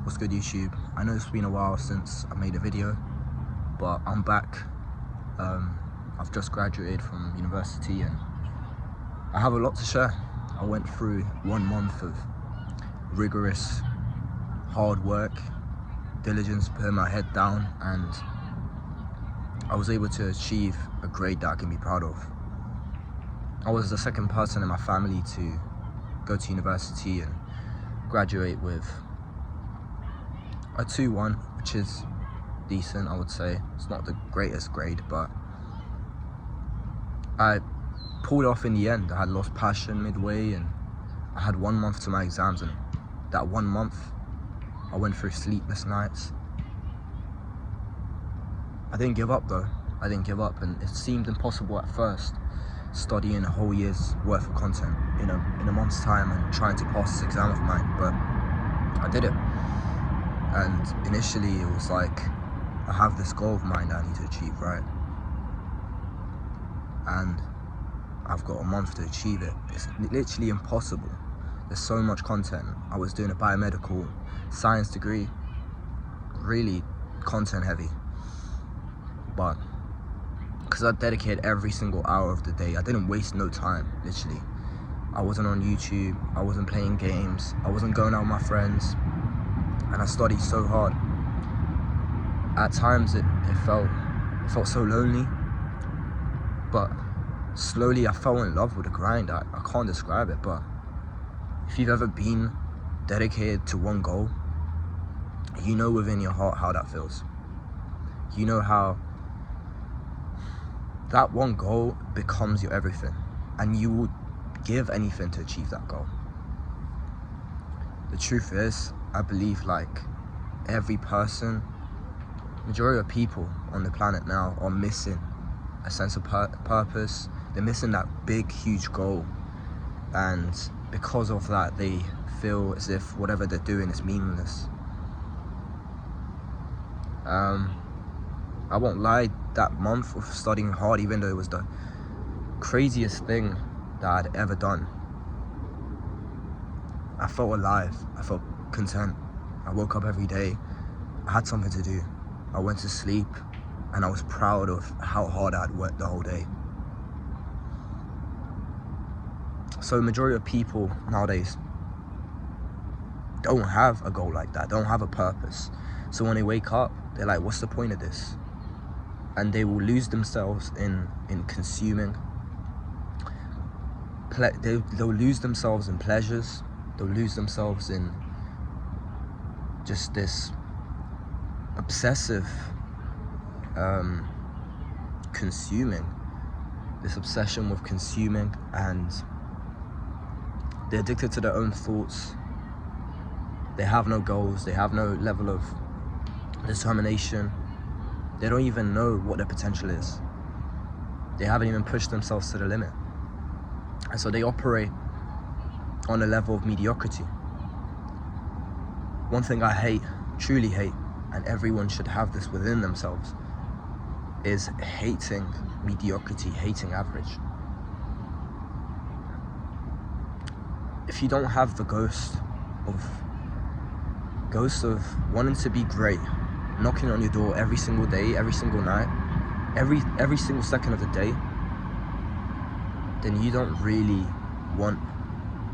What's good, YouTube? I know it's been a while since I made a video, but I'm back. I've just graduated from university and I have a lot to share. I went through 1 month of rigorous, hard work, diligence, putting my head down, and I was able to achieve a grade that I can be proud of. I was the second person in my family to go to university and graduate with a 2-1, which is decent, I would say. It's not the greatest grade, but I pulled off in the end. I had lost passion midway and I had 1 month to my exams, and that 1 month I went through sleepless nights. I didn't give up though. I didn't give up, and it seemed impossible at first, studying a whole year's worth of content in a month's time and trying to pass this exam of mine, but I did it. And initially it was like, I have this goal of mine that I need to achieve, right? And I've got a month to achieve it. It's literally impossible. There's so much content. I was doing a biomedical science degree, really content heavy. But because I dedicated every single hour of the day, I didn't waste no time, literally. I wasn't on YouTube, I wasn't playing games, I wasn't going out with my friends, and I studied so hard. At times it felt so lonely, but slowly I fell in love with the grind. I can't describe it, but if you've ever been dedicated to one goal, you know within your heart how that feels. You know how that one goal becomes your everything, and you will give anything to achieve that goal. The truth is, I believe like every person, majority of people on the planet now are missing a sense of purpose. They're missing that big, huge goal, and because of that, they feel as if whatever they're doing is meaningless. I won't lie, that month of studying hard, even though it was the craziest thing that I'd ever done, I felt alive, I felt content. I woke up every day, I had something to do. I went to sleep and I was proud of how hard I'd worked the whole day. So the majority of people nowadays don't have a goal like that, don't have a purpose. So when they wake up, they're like, what's the point of this? And they will lose themselves in consuming. They'll lose themselves in pleasures. They'll lose themselves in just this obsessive consuming, this obsession with consuming, and they're addicted to their own thoughts. They have no goals, they have no level of determination. They don't even know what their potential is. They haven't even pushed themselves to the limit. And so they operate on a level of mediocrity. One thing I hate, truly hate, and everyone should have this within themselves, is hating mediocrity, hating average. If you don't have the ghost of wanting to be great, knocking on your door every single day, every single night, every single second of the day, then you don't really want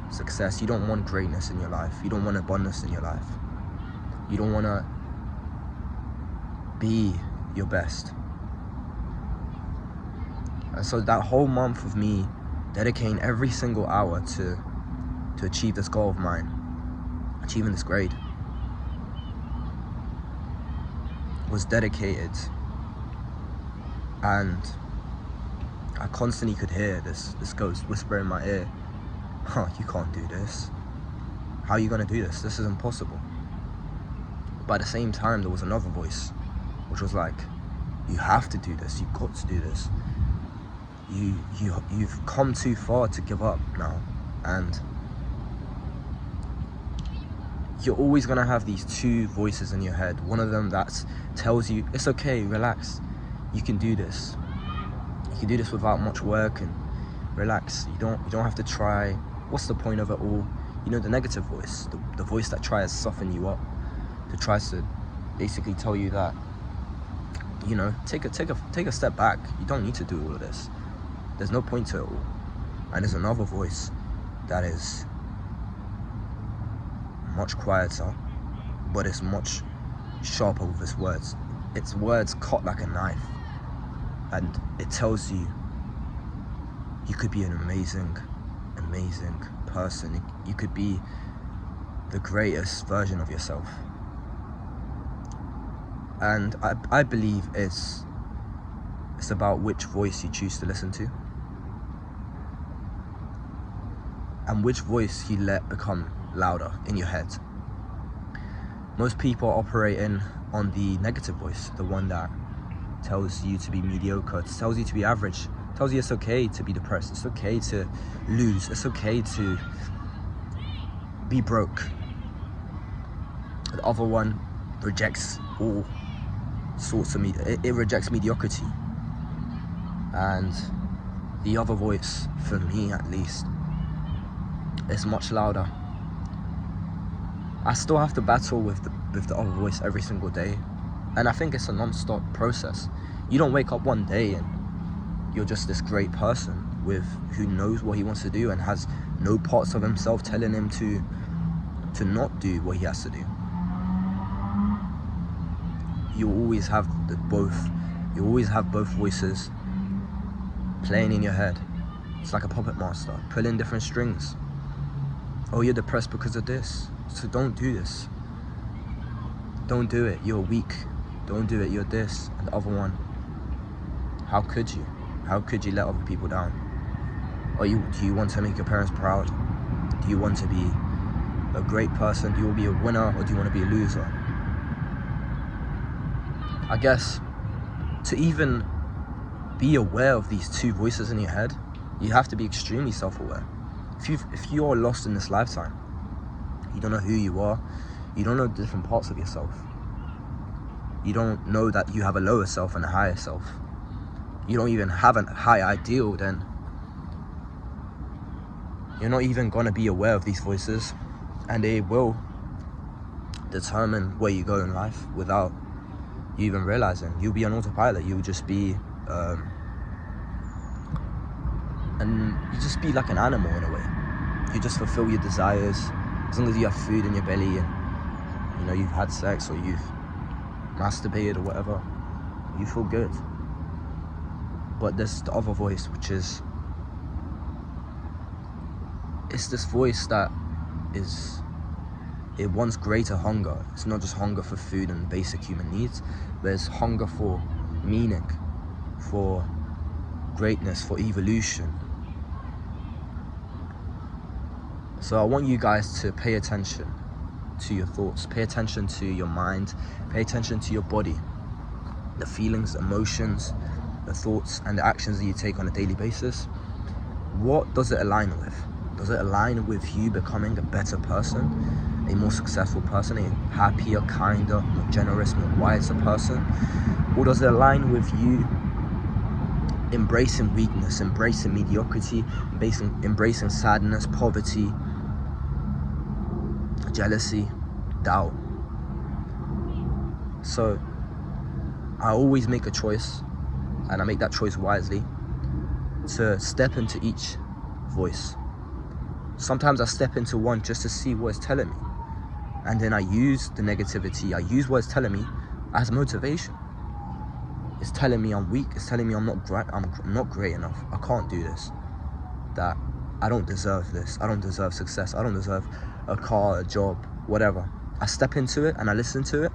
success. You don't want greatness in your life. You don't want abundance in your life. You don't want to be your best. And so that whole month of me dedicating every single hour to achieve this goal of mine, achieving this grade, was dedicated, and I constantly could hear this ghost whisper in my ear, you can't do this. How are you gonna do this? This is impossible. But at the same time, there was another voice, which was like, you have to do this, you've got to do this. You've come too far to give up now, and you're always gonna have these two voices in your head. One of them that tells you, it's okay, relax, you can do this. You can do this without much work, and relax, you don't have to try. What's the point of it all? You know, the negative voice, the voice that tries to soften you up, that tries to basically tell you that, you know, take a step back. You don't need to do all of this. There's no point to it all. And there's another voice that is much quieter, but it's much sharper with its words. Its words cut like a knife, and it tells you you could be an amazing person. You could be the greatest version of yourself. And I believe it's about which voice you choose to listen to, and which voice you let become louder in your head. Most people are operating on the negative voice, the one that tells you to be mediocre, tells you to be average, tells you it's okay to be depressed, it's okay to lose, it's okay to be broke. The other one rejects all sorts of it rejects mediocrity. And the other voice, for me at least, is much louder. I still have to battle with the other voice every single day, and I think it's a non-stop process. You don't wake up one day and you're just this great person who knows what he wants to do and has no parts of himself telling him to not do what he has to do. You always have both voices playing in your head. It's like a puppet master pulling different strings. Oh, you're depressed because of this, so don't do this. Don't do it, you're weak. Don't do it, you're this. And the other one, how could you? How could you let other people down? Do you want to make your parents proud? Do you want to be a great person? Do you want to be a winner, or do you want to be a loser? I guess to even be aware of these two voices in your head, you have to be extremely self-aware. If you are lost in this lifetime, you don't know who you are, you don't know the different parts of yourself, you don't know that you have a lower self and a higher self, you don't even have a high ideal, then you're not even going to be aware of these voices, and they will determine where you go in life without you even realizing. You'll be on autopilot. You'll just be like an animal in a way. You just fulfill your desires as long as you have food in your belly, and you know you've had sex or you've masturbated or whatever. You feel good. But there's the other voice, which is, it's this voice that it wants greater hunger. It's not just hunger for food and basic human needs, there's hunger for meaning, for greatness, for evolution. So I want you guys to pay attention to your thoughts, pay attention to your mind, pay attention to your body, the feelings, emotions, the thoughts and the actions that you take on a daily basis. What does it align with? Does it align with you becoming a better person, a more successful person, a happier, kinder, more generous, more wiser person? Or does it align with you embracing weakness, embracing mediocrity, embracing sadness, poverty, jealousy, doubt? So I always make a choice, and I make that choice wisely, to step into each voice. Sometimes I step into one just to see what it's telling me, and then I use the negativity, I use what it's telling me as motivation. It's telling me I'm weak, it's telling me I'm not great enough, I can't do this, that I don't deserve this, I don't deserve success, I don't deserve a car, a job, whatever. I step into it and I listen to it.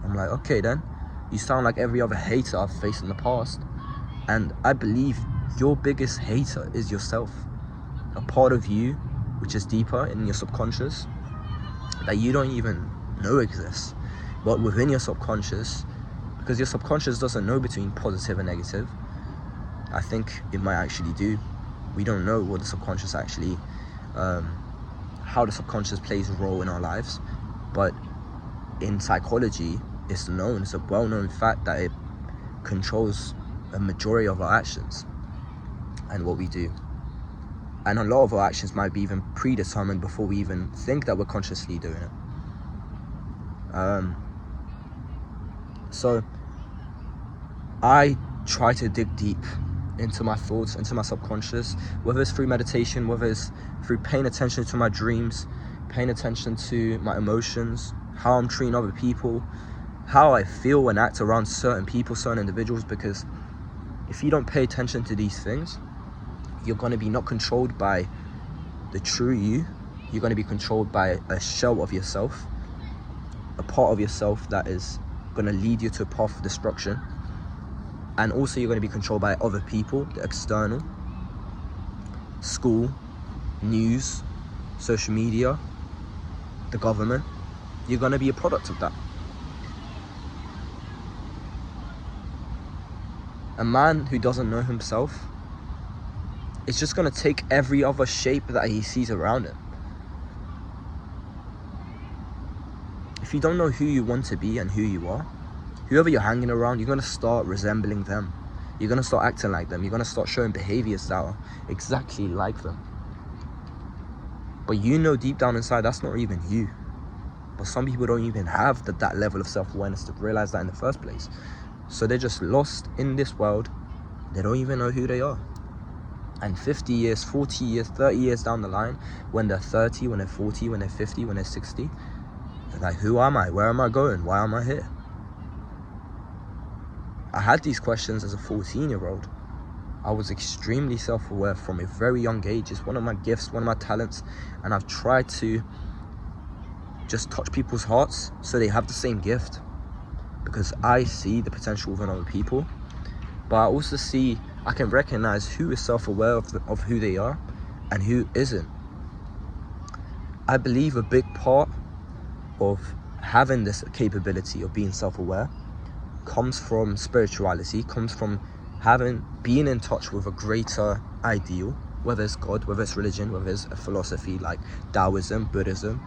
I'm like, okay then, you sound like every other hater I've faced in the past. And I believe your biggest hater is yourself. A part of you which is deeper in your subconscious that you don't even know exists, but within your subconscious, because your subconscious doesn't know between positive and negative. I think it might actually do. We don't know what the subconscious actually, how the subconscious plays a role in our lives, but in psychology, it's known, it's a well-known fact that it controls a majority of our actions and what we do. And a lot of our actions might be even predetermined before we even think that we're consciously doing it. So I try to dig deep into my thoughts, into my subconscious, whether it's through meditation, whether it's through paying attention to my dreams, paying attention to my emotions, how I'm treating other people, how I feel and act around certain people, certain individuals. Because if you don't pay attention to these things, you're going to be not controlled by the true you. You're going to be controlled by a shell of yourself, a part of yourself that is going to lead you to a path of destruction. And also you're going to be controlled by other people, the external, school, news, social media, the government. You're going to be a product of that. A man who doesn't know himself is just going to take every other shape that he sees around him. If you don't know who you want to be and who you are, whoever you're hanging around, you're going to start resembling them. You're going to start acting like them. You're going to start showing behaviors that are exactly like them. But you know deep down inside, that's not even you. But some people don't even have that level of self-awareness to realize that in the first place. So they're just lost in this world. They don't even know who they are. And 50 years, 40 years, 30 years down the line, when they're 30, when they're 40, when they're 50, when they're 60, they're like, who am I? Where am I going? Why am I here? I had these questions as a 14-year-old. I was extremely self-aware from a very young age. It's one of my gifts, one of my talents. And I've tried to just touch people's hearts so they have the same gift. Because I see the potential within other people. But I also see, I can recognize who is self-aware of who they are and who isn't. I believe a big part of having this capability of being self-aware comes from spirituality, comes from being in touch with a greater ideal, whether it's God, whether it's religion, whether it's a philosophy like Taoism, Buddhism.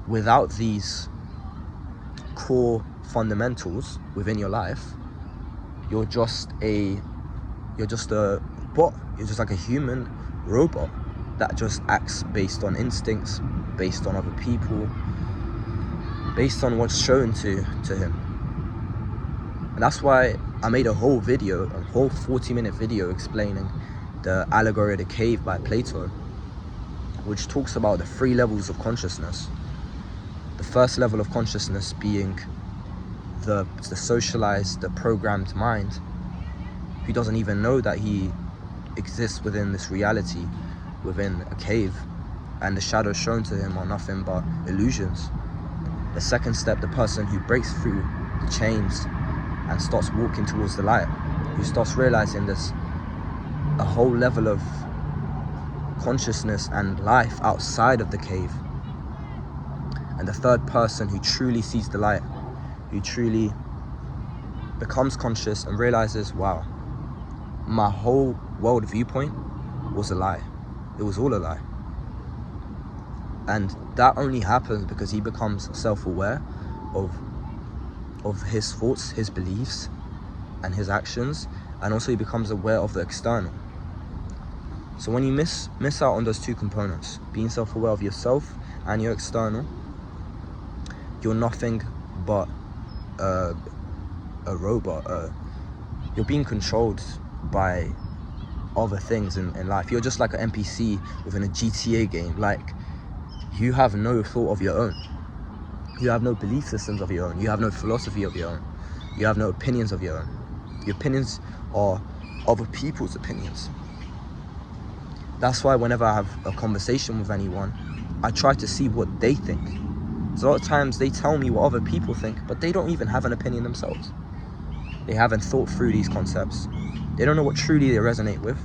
Without these core fundamentals within your life, you're just a bot. You're just like a human robot that just acts based on instincts, based on other people, based on what's shown to him. And that's why I made a whole 40-minute video explaining the allegory of the cave by Plato, which talks about the 3 levels of consciousness. The first level of consciousness being the socialized, the programmed mind, who doesn't even know that he exists within this reality, within a cave, and the shadows shown to him are nothing but illusions. The second step, the person who breaks through the chains and starts walking towards the light, who starts realizing there's a whole level of consciousness and life outside of the cave. And the third person who truly sees the light, who truly becomes conscious and realizes, wow, my whole world viewpoint was a lie. It was all a lie. And that only happens because he becomes self-aware of his thoughts, his beliefs, and his actions, and also he becomes aware of the external. So when you miss out on those 2 components, being self-aware of yourself and your external, you're nothing but a robot. You're being controlled by other things in life. You're just like an NPC within a GTA game. Like, you have no thought of your own. You have no belief systems of your own. You have no philosophy of your own. You have no opinions of your own. Your opinions are other people's opinions. That's why whenever I have a conversation with anyone, I try to see what they think. So a lot of times they tell me what other people think, but they don't even have an opinion themselves. They haven't thought through these concepts. They don't know what truly they resonate with.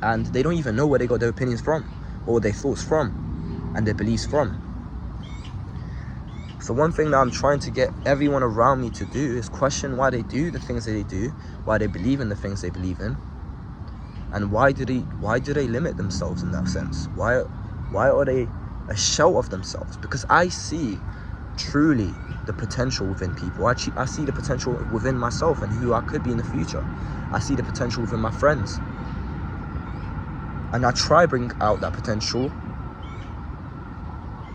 And they don't even know where they got their opinions from, or their thoughts from, and their beliefs from. So one thing that I'm trying to get everyone around me to do is question why they do the things that they do, why they believe in the things they believe in, and why do they limit themselves in that sense? Why are they a shell of themselves? Because I see truly the potential within people. I see the potential within myself and who I could be in the future. I see the potential within my friends, and I try bring out that potential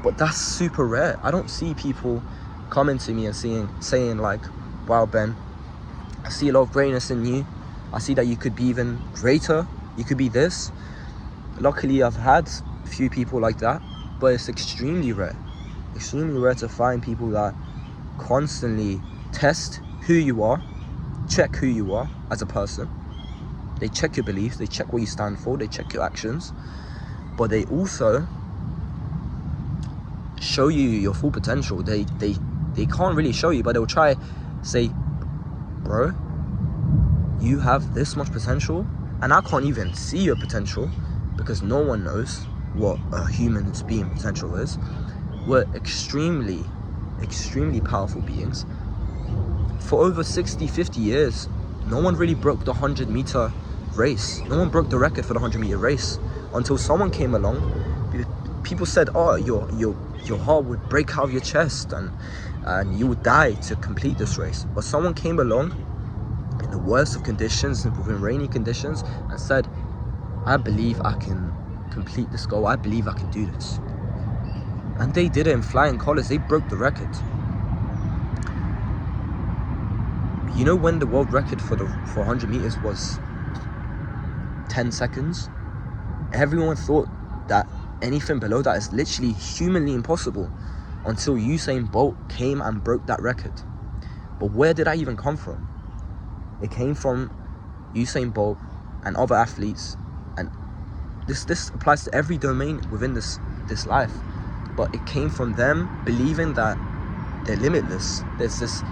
But that's super rare. I don't see people coming to me and saying like, wow, Ben, I see a lot of greatness in you. I see that you could be even greater. You could be this. Luckily, I've had a few people like that, but it's extremely rare. Extremely rare to find people that constantly test who you are, check who you are as a person. They check your beliefs, they check what you stand for, they check your actions, but they also show you your full potential. They can't really show you, but they'll try say, bro, you have this much potential, and I can't even see your potential because no one knows what a human's being potential is. We're extremely powerful beings. For over 50 years, no one really broke the 100-meter race. No one broke the record for the 100-meter race until someone came along. People said, oh, your heart would break out of your chest and you would die to complete this race. But someone came along in the worst of conditions, in rainy conditions, and said, I believe I can complete this goal. I believe I can do this. And they did it in flying colors. They broke the record. You know when the world record for 100 meters was 10 seconds? Everyone thought that anything below that is literally humanly impossible until Usain Bolt came and broke that record. But where did that even come from? It came from Usain Bolt and other athletes, and this applies to every domain within this life. But it came from them believing that they're limitless. There's this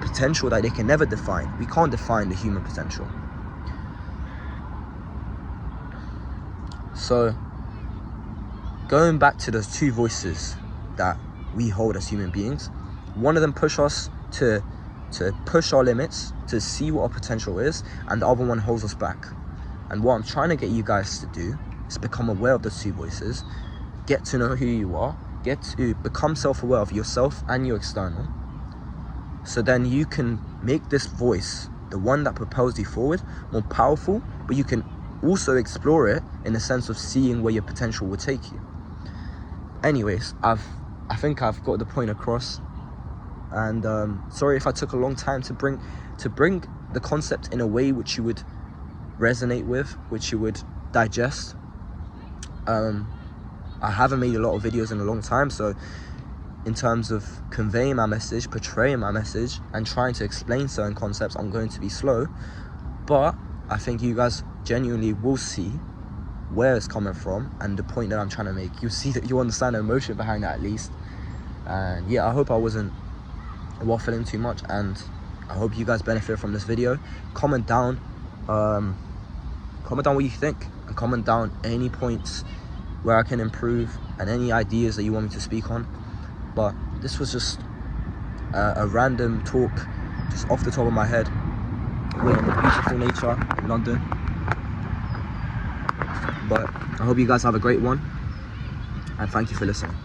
potential that they can never define. We can't define the human potential. So, going back to those two voices that we hold as human beings, one of them push us to push our limits, to see what our potential is, and the other one holds us back. And what I'm trying to get you guys to do is become aware of those two voices, get to know who you are, get to become self-aware of yourself and your external, so then you can make this voice, the one that propels you forward, more powerful, but you can also explore it in the sense of seeing where your potential will take you. Anyways, I think I've got the point across, and sorry if I took a long time to bring the concept in a way which you would resonate with, which you would digest. I haven't made a lot of videos in a long time, so in terms of conveying my message, portraying my message, and trying to explain certain concepts, I'm going to be slow. But I think you guys genuinely will see where it's coming from and the point that I'm trying to make. You see that you understand the emotion behind that at least. And yeah, I hope I wasn't waffling too much, and I hope you guys benefit from this video. Comment down what you think, and comment down any points where I can improve and any ideas that you want me to speak on. But this was just a random talk, just off the top of my head. We're in the beautiful nature in London. But I hope you guys have a great one, and thank you for listening.